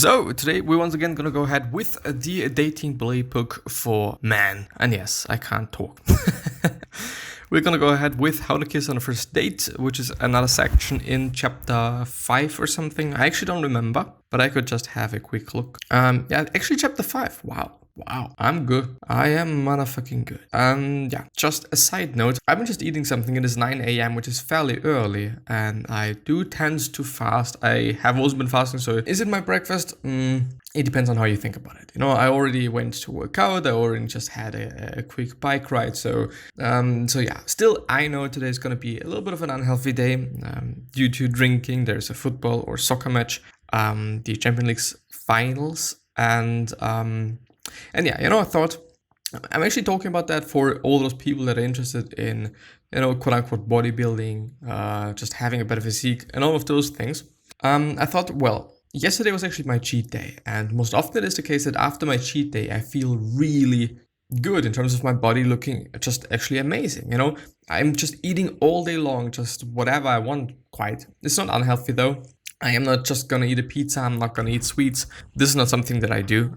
So today we're once again gonna go ahead with the Dating Playbook for men. And yes, I can't talk. We're gonna go ahead with how to kiss on a first date, which is another section in chapter 5 or something. I actually don't remember, but I could just have a quick look. Yeah, actually chapter 5. Wow, I'm good. I am motherfucking good. Yeah, just a side note. I've been just eating something. It is 9 a.m., which is fairly early, and I do tend to fast. I have also been fasting, so is it my breakfast? It depends on how you think about it. You know, I already went to work out. I already just had a quick bike ride. So yeah, still, I know today is going to be a little bit of an unhealthy day due to drinking. There's a football or soccer match, the Champions League finals, and yeah, you know, I thought I'm actually talking about that for all those people that are interested in, you know, quote unquote bodybuilding, just having a better physique and all of those things. I thought, well, yesterday was actually my cheat day, and most often it is the case that after my cheat day, I feel really good in terms of my body looking just actually amazing. You know, I'm just eating all day long, just whatever I want, quite. It's not unhealthy though. I am not just gonna eat a pizza, I'm not gonna eat sweets. This is not something that I do.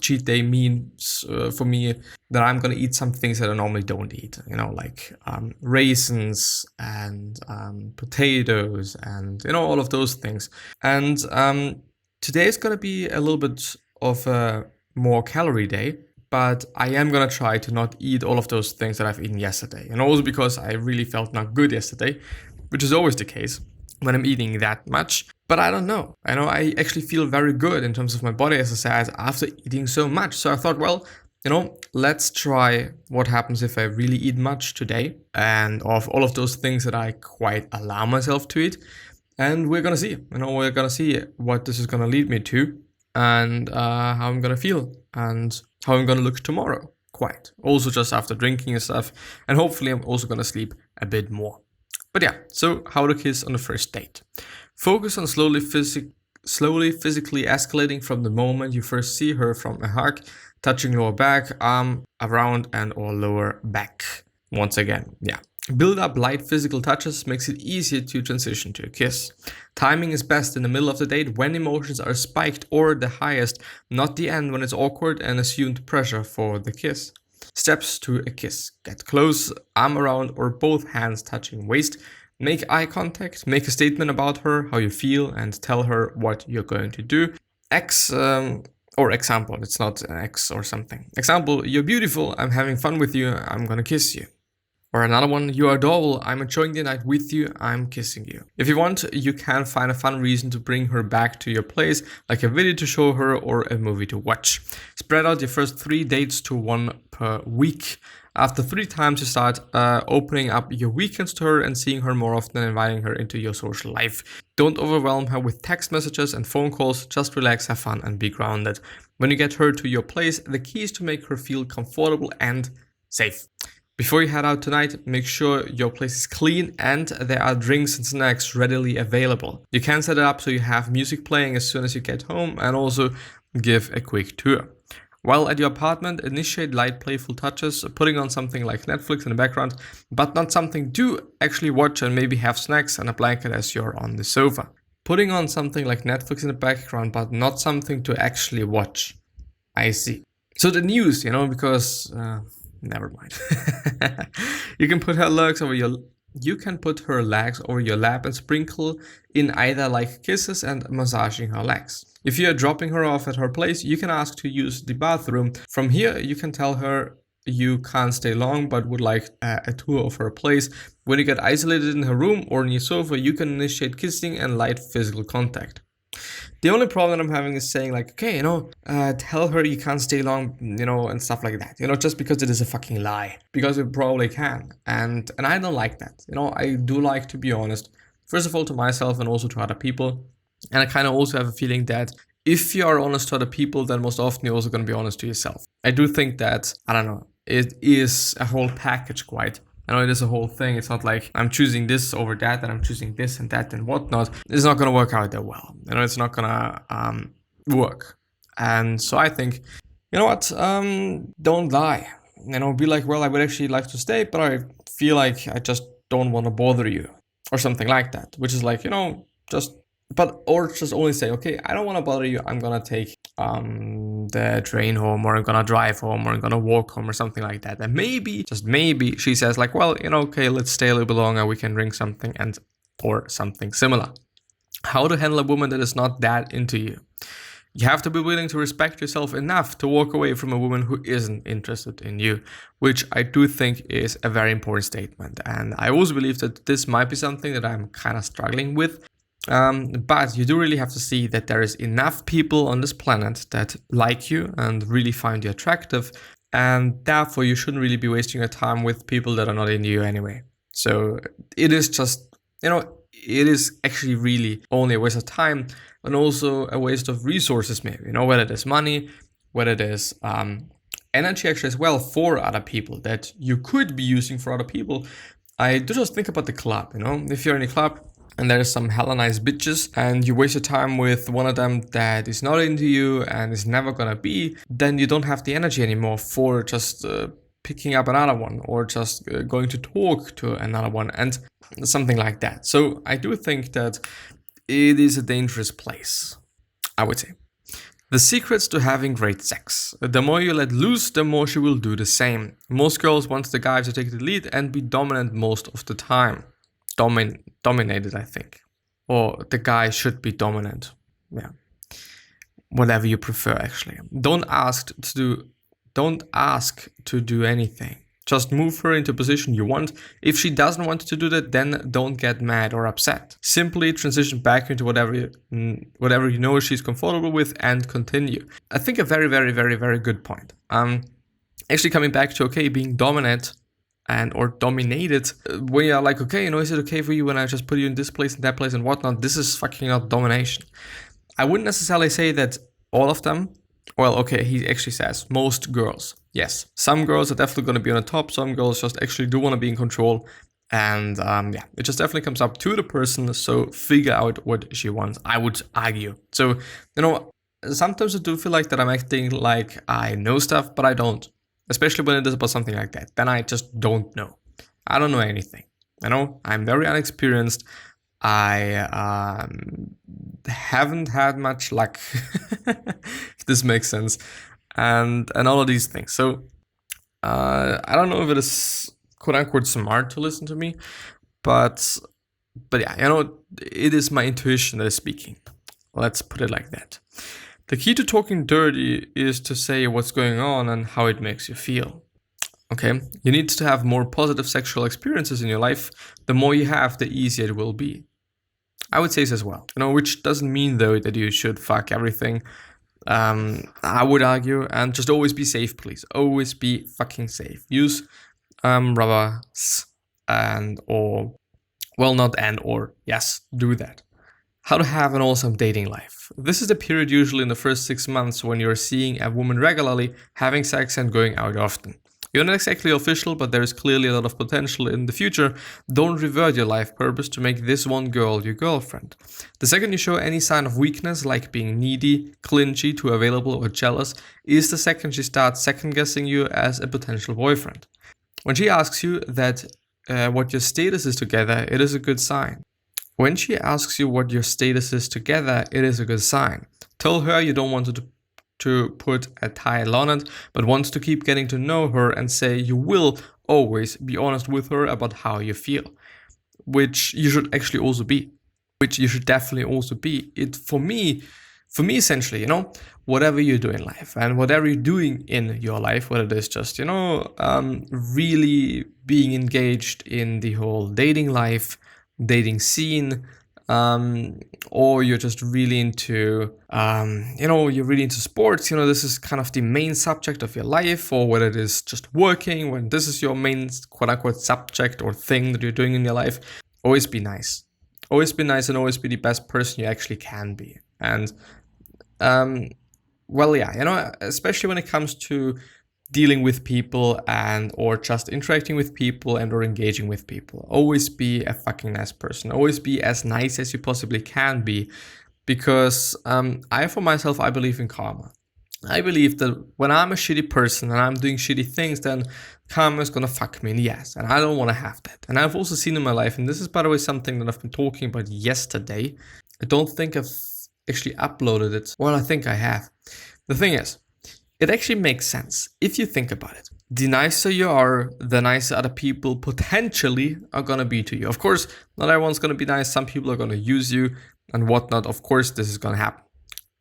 Cheat day means for me that I'm gonna eat some things that I normally don't eat, you know, like raisins and potatoes and, you know, all of those things. And today is gonna be a little bit of a more calorie day, but I am gonna try to not eat all of those things that I've eaten yesterday. And also because I really felt not good yesterday, which is always the case when I'm eating that much. But I don't know. I know I actually feel very good in terms of my body exercise after eating so much. So I thought, well, you know, let's try what happens if I really eat much today, and of all of those things that I quite allow myself to eat. And we're gonna see, you know, we're gonna see what this is gonna lead me to, and how I'm gonna feel and how I'm gonna look tomorrow, quite. Also just after drinking and stuff. And hopefully I'm also gonna sleep a bit more. But yeah, so how to kiss on the first date. Focus on slowly physically escalating from the moment you first see her, from a hug, touching lower back, arm, around and or lower back. Once again, yeah. Build up light physical touches makes it easier to transition to a kiss. Timing is best in the middle of the date when emotions are spiked, or the highest, not the end when it's awkward and assumed pressure for the kiss. Steps to a kiss. Get close, arm around or both hands touching waist. Make eye contact, make a statement about her, how you feel, and tell her what you're going to do. Or example, it's not an X or something. Example, you're beautiful, I'm having fun with you, I'm gonna kiss you. Or another one, you're adorable, I'm enjoying the night with you, I'm kissing you. If you want, you can find a fun reason to bring her back to your place, like a video to show her or a movie to watch. Spread out your first 3 dates to 1 per week. After 3 times, you start opening up your weekends to her and seeing her more often and inviting her into your social life. Don't overwhelm her with text messages and phone calls, just relax, have fun and be grounded. When you get her to your place, the key is to make her feel comfortable and safe. Before you head out tonight, make sure your place is clean and there are drinks and snacks readily available. You can set it up so you have music playing as soon as you get home, and also give a quick tour. While at your apartment, initiate light playful touches, putting on something like Netflix in the background, but not something to actually watch, and maybe have snacks and a blanket as you're on the sofa. Putting on something like Netflix in the background, but not something to actually watch. I see. So the news, you know, because... never mind. You can put her legs over your lap and sprinkle in either like kisses and massaging her legs. If you are dropping her off at her place, you can ask to use the bathroom. From here, you can tell her you can't stay long but would like a tour of her place. When you get isolated in her room or on your sofa, you can initiate kissing and light physical contact. The only problem I'm having is saying like, okay, you know, tell her you can't stay long, you know, and stuff like that, you know, just because it is a fucking lie, because you probably can. And I don't like that. You know, I do like to be honest, first of all, to myself and also to other people. And I kind of also have a feeling that if you are honest to other people, then most often you're also going to be honest to yourself. I do think that, I don't know, it is a whole package quite. I know it is a whole thing. It's not like I'm choosing this over that and I'm choosing this and that and whatnot. It's not going to work out that well. You know, it's not going to work. And so I think, you know what, don't lie. You know, be like, well, I would actually like to stay, but I feel like I just don't want to bother you or something like that, which is like, you know, just or just only say, okay, I don't want to bother you. I'm going to take the train home, or I'm going to drive home, or I'm going to walk home, or something like that. And maybe, just maybe, she says like, well, okay, let's stay a little bit longer. We can drink something or something similar. How to handle a woman that is not that into you. You have to be willing to respect yourself enough to walk away from a woman who isn't interested in you, which I do think is a very important statement. And I also believe that this might be something that I'm kind of struggling with. But you do really have to see that there is enough people on this planet that like you and really find you attractive. And therefore, you shouldn't really be wasting your time with people that are not into you anyway. So it is just, it is actually really only a waste of time, and also a waste of resources, maybe, whether it is money, whether it is energy actually as well for other people that you could be using for other people. I do just think about the club, if you're in a club and there's some hella nice bitches and you waste your time with one of them that is not into you and is never gonna be, then you don't have the energy anymore for just picking up another one, or just going to talk to another one, and something like that. So I do think that it is a dangerous place, I would say. The secrets to having great sex. The more you let loose, the more she will do the same. Most girls want the guy to take the lead and be dominant most of the time. Dominated, I think. Or the guy should be dominant. Yeah. Whatever you prefer, actually. Don't ask to do anything. Just move her into a position you want. If she doesn't want to do that, then don't get mad or upset. Simply transition back into whatever you know she's comfortable with and continue. I think a very, very, very, very good point. Actually coming back to, being dominant or dominated, when you're like, is it okay for you when I just put you in this place and that place and whatnot? This is fucking not domination. I wouldn't necessarily say that all of them. Well, he actually says most girls. Yes, some girls are definitely going to be on the top. Some girls just actually do want to be in control. And it just definitely comes up to the person. So figure out what she wants, I would argue. So, sometimes I do feel like that I'm acting like I know stuff, but I don't. Especially when it is about something like that. Then I just don't know. I don't know anything. I'm very inexperienced. I haven't had much luck, if this makes sense, and all of these things. So I don't know if it is quote unquote smart to listen to me, but yeah, it is my intuition that is speaking. Let's put it like that. The key to talking dirty is to say what's going on and how it makes you feel. You need to have more positive sexual experiences in your life. The more you have, the easier it will be. I would say this as well, which doesn't mean though that you should fuck everything. I would argue, and just always be safe, please. Always be fucking safe. Use rubbers yes, do that. How to have an awesome dating life. This is the period usually in the first 6 months when you're seeing a woman regularly, having sex and going out often. You're not exactly official, but there is clearly a lot of potential in the future. Don't revert your life purpose to make this one girl your girlfriend. The second you show any sign of weakness, like being needy, clingy, too available, or jealous, is the second she starts second-guessing you as a potential boyfriend. When she asks you what your status is together, it is a good sign. When she asks you what your status is together, it is a good sign. Tell her you don't want to put a title on it, but wants to keep getting to know her, and say you will always be honest with her about how you feel, which you should actually also be, which you should definitely also be. For me essentially, whatever you do in life and whatever you're doing in your life, whether it is just, really being engaged in the whole dating life, dating scene, or you're just really into, you're really into sports, this is kind of the main subject of your life, or whether it is just working, when this is your main quote-unquote subject or thing that you're doing in your life, always be nice. Always be nice and always be the best person you actually can be. And, especially when it comes to dealing with people or just interacting with people or engaging with people. Always be a fucking nice person. Always be as nice as you possibly can be, because for myself, I believe in karma. I believe that when I'm a shitty person and I'm doing shitty things, then karma is gonna fuck me in the ass, and I don't want to have that. And I've also seen in my life, and this is by the way something that I've been talking about yesterday, I don't think I've actually uploaded it. Well, I think I have. The thing is, it actually makes sense if you think about it. The nicer you are, the nicer other people potentially are gonna be to you. Of course, not everyone's gonna be nice. Some people are gonna use you and whatnot. Of course, this is gonna happen.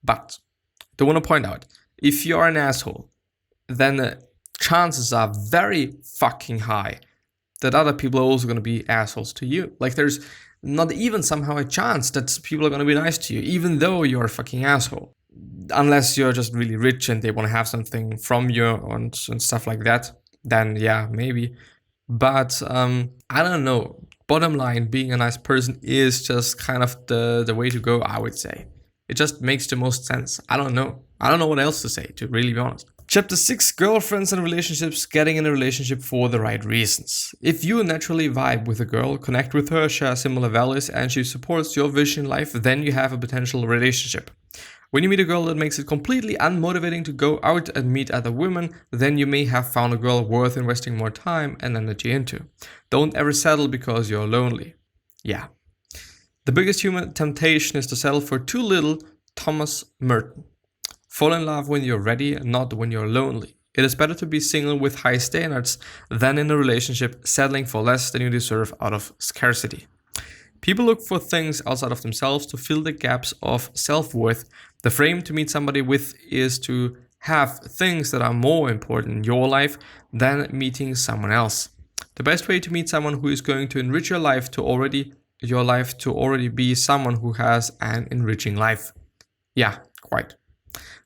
But I do want to point out, if you're an asshole, then the chances are very fucking high that other people are also gonna be assholes to you. Like, there's not even somehow a chance that people are gonna be nice to you, even though you're a fucking asshole. Unless you're just really rich and they want to have something from you and stuff like that, then yeah, maybe. But I don't know. Bottom line, being a nice person is just kind of the way to go, I would say. It just makes the most sense. I don't know what else to say, to really be honest. Chapter 6, girlfriends and relationships, getting in a relationship for the right reasons. If you naturally vibe with a girl, connect with her, share similar values, and she supports your vision in life, then you have a potential relationship. When you meet a girl that makes it completely unmotivating to go out and meet other women, then you may have found a girl worth investing more time and energy into. Don't ever settle because you're lonely. Yeah. The biggest human temptation is to settle for too little. Thomas Merton. Fall in love when you're ready, not when you're lonely. It is better to be single with high standards than in a relationship settling for less than you deserve out of scarcity. People look for things outside of themselves to fill the gaps of self-worth. The frame to meet somebody with is to have things that are more important in your life than meeting someone else. The best way to meet someone who is going to enrich your life to already be someone who has an enriching life. Yeah, quite.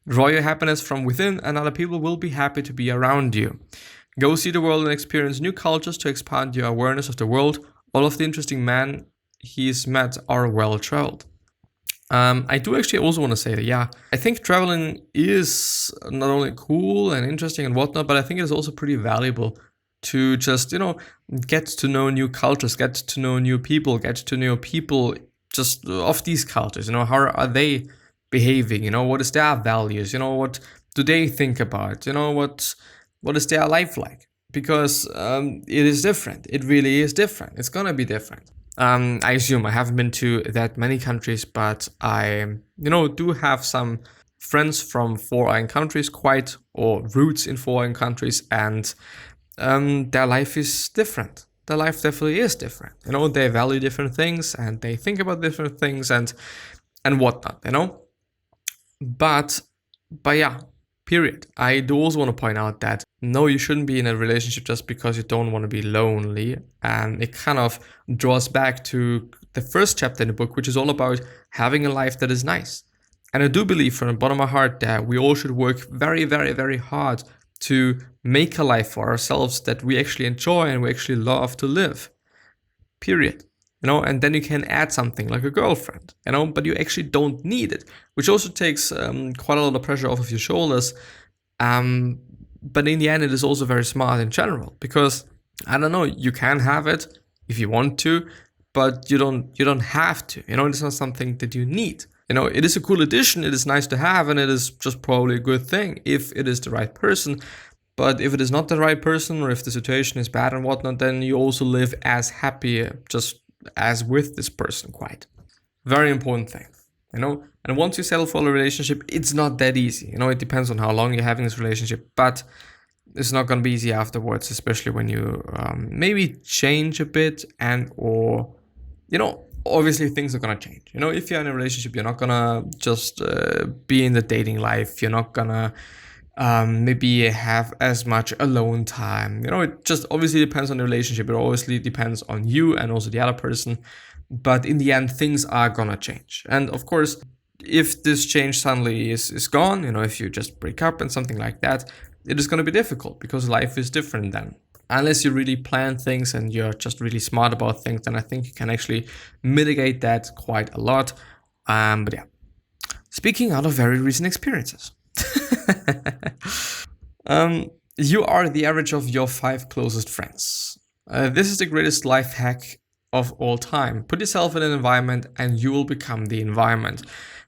Draw your happiness from within and other people will be happy to be around you. Go see the world and experience new cultures to expand your awareness of the world. All of the interesting men he's met are well traveled. I do actually also want to say that, yeah, I think traveling is not only cool and interesting and whatnot, but I think it is also pretty valuable to just, get to know new cultures, get to know new people, get to know people just of these cultures, how are they behaving, what is their values, what do they think about, what is their life like? Because it is different. It really is different. It's gonna be different. I assume I haven't been to that many countries, but I, do have some friends from foreign countries, or roots in foreign countries, and their life is different. Their life definitely is different. They value different things and they think about different things and whatnot. But yeah. Period. I do also want to point out that no, you shouldn't be in a relationship just because you don't want to be lonely. And it kind of draws back to the first chapter in the book, which is all about having a life that is nice. And I do believe from the bottom of my heart that we all should work very, very, very hard to make a life for ourselves that we actually enjoy and we actually love to live. Period. And then you can add something like a girlfriend, but you actually don't need it, which also takes quite a lot of pressure off of your shoulders. But in the end, it is also very smart in general because, I don't know, you can have it if you want to, but you don't have to, it's not something that you need. It is a cool addition, it is nice to have, and it is just probably a good thing if it is the right person. But if it is not the right person or if the situation is bad and whatnot, then you also live as happy, just as with this person, quite. Very important thing, and once you settle for a relationship, it's not that easy. It depends on how long you're having this relationship, but it's not going to be easy afterwards, especially when you maybe change a bit or obviously things are going to change. If you're in a relationship, you're not going to just be in the dating life. You're not going to maybe have as much alone time. It just obviously depends on the relationship. It obviously depends on you and also the other person. But in the end, things are gonna change. And of course, if this change suddenly is gone, if you just break up and something like that, it is gonna be difficult because life is different then. Unless you really plan things and you're just really smart about things, then I think you can actually mitigate that quite a lot. But yeah, speaking out of very recent experiences. You are the average of your 5 closest friends. This is the greatest life hack of all time. Put yourself in an environment and you will become the environment.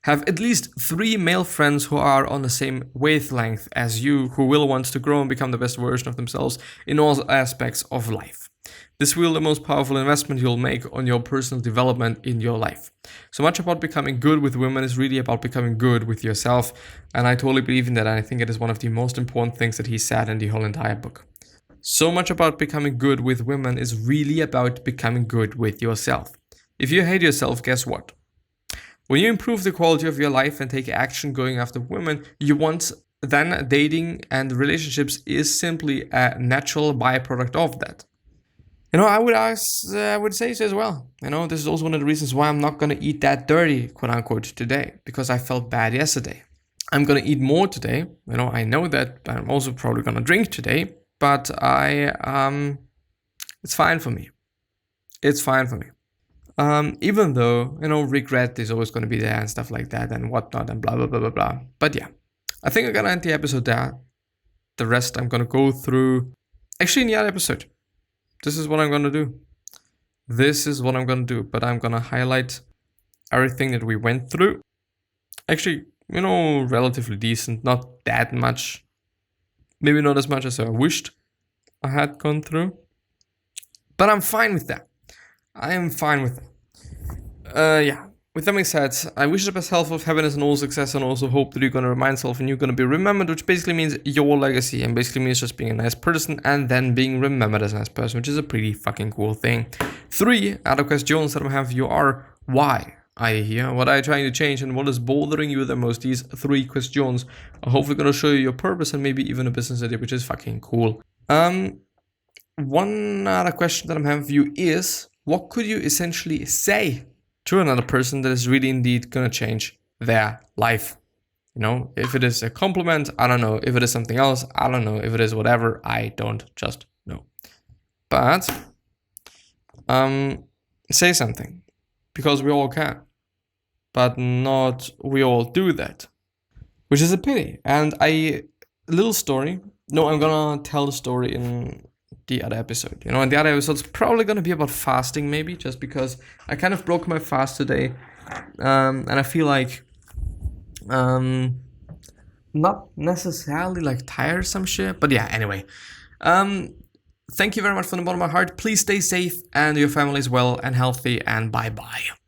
Have at least 3 male friends who are on the same wavelength as you, who will want to grow and become the best version of themselves in all aspects of life. This will be the most powerful investment you'll make on your personal development in your life. So much about becoming good with women is really about becoming good with yourself. And I totally believe in that. And I think it is one of the most important things that he said in the whole entire book. So much about becoming good with women is really about becoming good with yourself. If you hate yourself, guess what? When you improve the quality of your life and take action going after women you want, then dating and relationships is simply a natural byproduct of that. I would say so as well. This is also one of the reasons why I'm not going to eat that dirty, quote unquote, today, because I felt bad yesterday. I'm going to eat more today. I know that I'm also probably going to drink today, but it's fine for me. It's fine for me. Even though, regret is always going to be there and stuff like that and whatnot and blah, blah, blah, blah, blah. But yeah, I think I'm going to end the episode there. The rest I'm going to go through actually in the other episode. This is what I'm going to do. But I'm going to highlight everything that we went through. Actually, relatively decent, not that much. Maybe not as much as I wished I had gone through. But I'm fine with that. I am fine with that. Yeah. With that being said, I wish you the best health, of happiness, and all success, and also hope that you're going to remind yourself and you're going to be remembered, which basically means your legacy, and basically means just being a nice person and then being remembered as a nice person, which is a pretty fucking cool thing. 3 other questions that I have you are, why are you here? What are you trying to change, and what is bothering you the most? These 3 questions are hopefully going to show you your purpose and maybe even a business idea, which is fucking cool. One other question that I'm having for you is, what could you essentially say to another person that is really indeed going to change their life? If it is a compliment, I don't know. If it is something else, I don't know. If it is whatever, I don't just know. But say something, because we all can, but not we all do that, which is a pity. And little story. No, I'm gonna tell the story in the other episode. And the other episode's probably gonna be about fasting, maybe, just because I kind of broke my fast today, and I feel like not necessarily like tiresome shit, but yeah. Anyway, thank you very much from the bottom of my heart. Please stay safe and your family is well and healthy, and bye bye.